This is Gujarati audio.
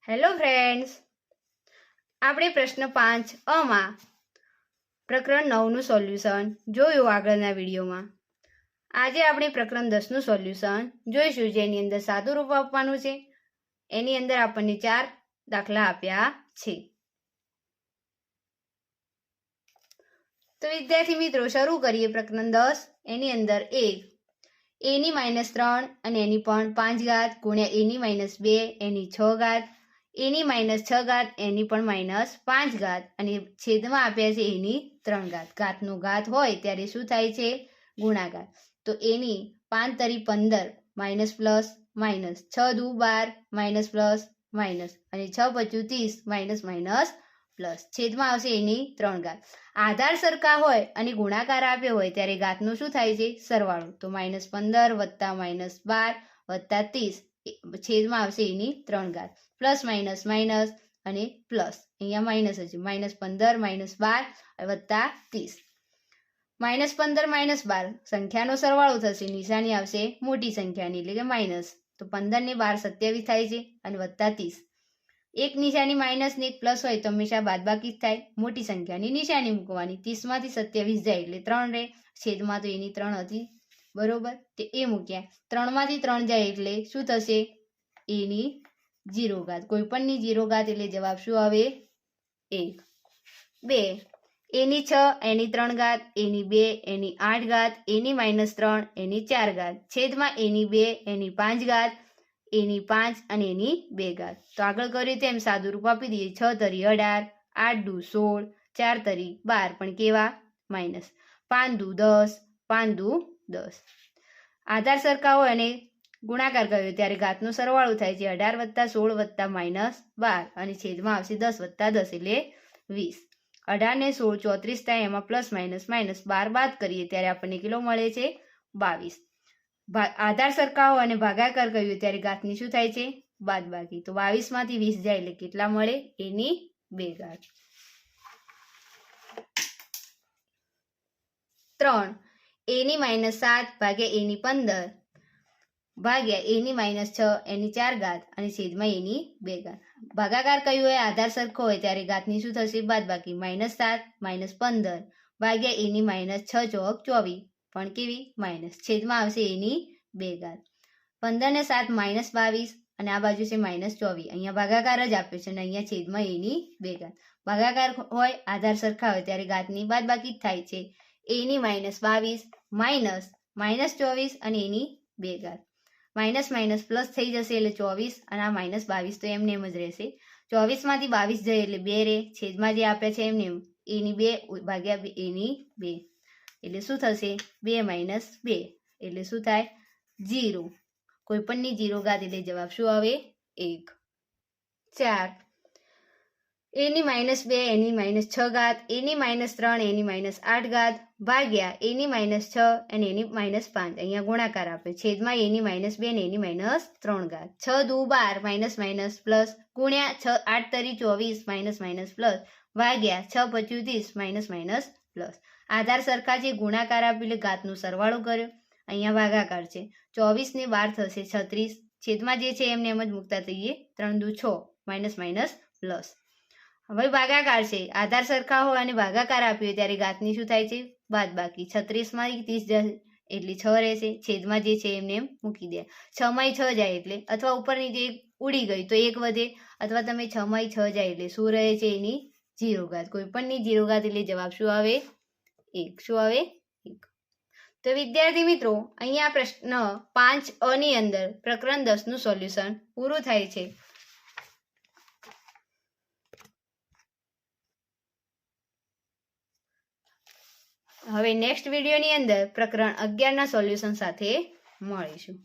હેલો ફ્રેન્ડ્સ, આપણે પ્રશ્ન 5 માં પ્રકરણ 9નું સોલ્યુશન જોયું આગળના વિડીયોમાં. આજે આપણે પ્રકરણ 10નું સોલ્યુશન જોઈશું, જેની અંદર સાદું રૂપ આપવાનું છે. એની અંદર આપણને 4 દાખલા આપ્યા છે. તો વિદ્યાર્થી મિત્રો, શરૂ કરીએ પ્રકરણ 10. એની અંદર એની -3 અને એની પણ 5 ઘાત ગુણ્યા એની -2 એની 6 ઘાત એની -6 ઘાત એની પણ -5 ઘાત અને છેદમાં આપ્યા છે એની 3 ઘાત. ઘાતનો ઘાત હોય ત્યારે શું થાય છે? ગુણાકાર. તો એની 5 તરી 15 માઇનસ પ્લસ માઇનસ 6 દુ 12 માઇનસ પ્લસ માઇનસ અને 6 પચું 30 માઇનસ માઇનસ પ્લસ. છેદમાં આવશે એની 3 ઘાત. આધાર સરખા હોય અને ગુણાકાર આપ્યો હોય ત્યારે ઘાતનો શું થાય છે? સરવાળો. તો -15 વત્તા -12 વત્તા 30 છેદમાં આવશે એની 3 ઘાત. પ્લસ માઇનસ માઇનસ અને પ્લસ, અહીંયા માઇનસ હશે. -15 -12 વત્તા 30. -15 -12 સંખ્યાનો સરવાળો થશે, નિશાની આવશે મોટી સંખ્યાની એટલે કે માઇનસ. તો 15 ને 12 27 થાય છે અને વત્તા 30. એક નિશાની માઇનસ ને એક પ્લસ હોય તો હંમેશા બાદબાકી જ થાય. મોટી સંખ્યાની નિશાની મૂકવાની. 30 માંથી 27 જાય એટલે 3 રહે. છેદમાં તો એની 3 હતી, બરોબર, તે એ મૂક્યા. 3 માંથી 3 જાય એટલે શું થશે? એની 0 ઘાત. કોઈ પણની 0 ઘાત એટલે જવાબ શું આવે? 1. 2 એની 6 એની 3 ઘાત એની 2 એની 8 ઘાત એની -3 એની 4 ઘાત છેદમાં એની 2 એની 5 ઘાત એની 5 અને એની 2 ઘાત. તો આગળ કર્યું તેમ સાદું રૂપ આપી દઈએ. 6 તરી 18 8 દુ 16 4 તરી 12 પણ કેવા? માઇનસ. 5 દુ 10 5 દુ 10. આધાર સરખા હોય અને ગુણાકાર કર્યો ત્યારે ઘાતનો સરવાળો થાય છે. 18 વત્તા 16 વત્તા -12 અને છેદમાં આવશે 10 વત્તા 10 એટલે 20. 18 ને 16 34 થાય. એમાં પ્લસ માઇનસ માઇનસ 12 બાદ કરીએ ત્યારે આપણને કેટલો મળે છે? 22. આધાર સરખા હોય અને ભાગાકાર કર્યો ત્યારે ઘાતની શું થાય છે? બાદબાકી. તો 22 માંથી 20 જાય એટલે કેટલા મળે? એની 2 ઘાત. 3 એની -7 ભાગ્યા એની 15 ભાગ્યા એની -6 એની 4 ઘાત અને છેદમાં એની 2 ઘાત. ભાગાકાર કયું હોય? આધાર સરખો હોય ત્યારે ઘાતની શું થશે? બાદબાકી. -7 -15 ભાગ્યા એની -6 ચોક 24 પણ કેવી? માઇનસ. છેદમાં આવશે એની 2 ઘાત. 15 ને 7 -22 અને આ બાજુ છે -24. અહીંયા ભાગાકાર જ આપ્યો છે અને અહીંયા છેદમાં એની 2 ઘાત. ભાગાકાર હોય આધાર સરખા હોય ત્યારે ઘાતની બાદબાકી જ થાય છે. એની -22 -24 અને એની 2 ઘાત. માઇનસ માઇનસ પ્લસ થઈ જશે એટલે 24 અને આ -22 તો એમને એમ જ રહેશે. 24 માંથી 22 જાય એટલે 2 રહે. છેદમાં જે આપ્યા છે એમને એમ એની 2 ભાગ્યા એની 2 એટલે શું થશે? 2 - 2 એટલે શું થાય? 0. કોઈ પણની 0 ઘાત એટલે જવાબ શું આવે? 1. 4 એની -2 એની -6 ઘાત એની -3 એની -8 ઘાત ભાગ્યા એની -6 અને એની -5. અહીંયા ગુણાકાર આપે. છેદમાં એની -2 ને એની -3 ઘાત. 6 દુ 12 માઇનસ માઇનસ પ્લસ ગુણ્યા 6 8 તરી 24 માઇનસ માઇનસ પ્લસ ભાગ્યા 6 પચું 30 માઇનસ માઇનસ પ્લસ. આધાર સરખા છે, ગુણાકાર આપી એટલે ઘાતનો સરવાળો કર્યો. અહીંયા ભાગાકાર છે. 24 ને 12 થશે 36. છેદમાં જે છે એમને એમ જ મૂકતા થઈએ. 3 દુ 6 માઇનસ માઇનસ પ્લસ. હવે ભાગાકાર છે. આધાર સરખા હોય અને ભાગાકાર આપ્યો ત્યારે ઘાતની શું થાય છે? બાદબાકી. 36 માંથી 30 જાય એટલે 6 રહેશે. છેદમાં જે છે એમને એમ મૂકી દે. 6 માંથી 6 જાય એટલે અથવા ઉપરની જે ઉડી ગઈ તો 1 વધે અથવા તમે 6 માંથી 6 જાય એટલે શું રહે છે? એની 0 ઘાત. કોઈ પણની 0 ઘાત એટલે જવાબ શું આવે? 1. શું આવે? 1. તો વિદ્યાર્થી મિત્રો, અહીંયા પ્રશ્ન 5 ની અંદર પ્રકરણ 10નું સોલ્યુશન પૂરું થાય છે. હવે નેક્સ્ટ વિડીયોની અંદર પ્રકરણ 11ના સોલ્યુશન સાથે મળીશું.